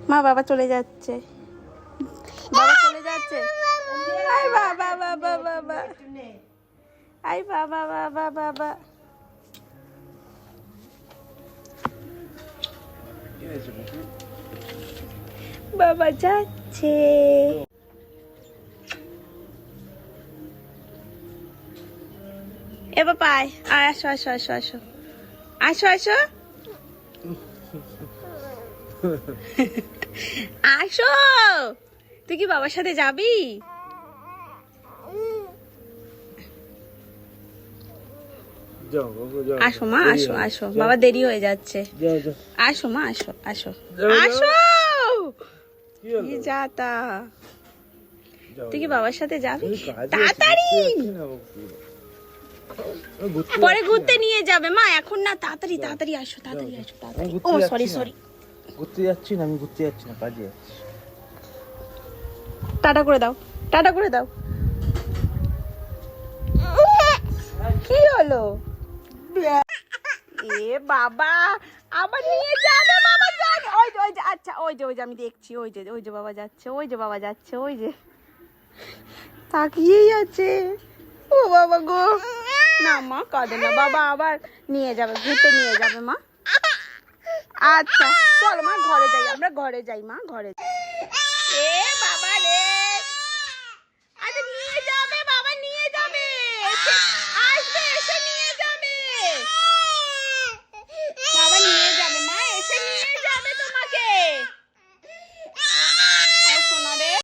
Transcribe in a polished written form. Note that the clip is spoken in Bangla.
মা বাবা চলে যাচ্ছে, বাবা চলে যাচ্ছে। আই বাবা বাবা বাবা, আই বাবা বাবা বাবা। বাবা যাচ্ছে। এবার পায়, আসো আসো আসো আসো আসো আসো আসো। তুই কি বাবার সাথে যাবি? আসো মা, আসো আসো, বাবা দেরি হয়ে যাচ্ছে। আসো মা, আসো আসো আসো। কি যাতা, তুই কি বাবার সাথে যাবি? তাড়াতাড়ি, পরে ঘুরতে নিয়ে যাবে মা, এখন না। তাড়াতাড়ি তাড়াতাড়ি আসো, তাড়াতাড়ি আসো, তাড়াতাড়ি। ও সরি সরি, ঘুরতে যাচ্ছি না, আমি ঘুরতে যাচ্ছি না, কাজে যাচ্ছি। টাটা করে দাও, টাটা করে দাও। কি হলো? এ বাবা, আবার নিয়ে যাবে বাবা, যাবে। ওই যে ওই যে, আচ্ছা ওই যে আমি দেখছি, ওই যে বাবা যাচ্ছে, ওই যে বাবা যাচ্ছে, ওই যে তাকিয়েই আছে। ও বাবা গো, না মা কাঁদে না, বাবা আবার নিয়ে যাবে, ঘুরতে নিয়ে যাবে মা। আচ্ছা চলো মা, ঘরে যাই, আমরা ঘরে যাই মা, ঘরে। এ বাবা রে, আচ্ছা নিয়ে যাবে বাবা, নিয়ে যাবে।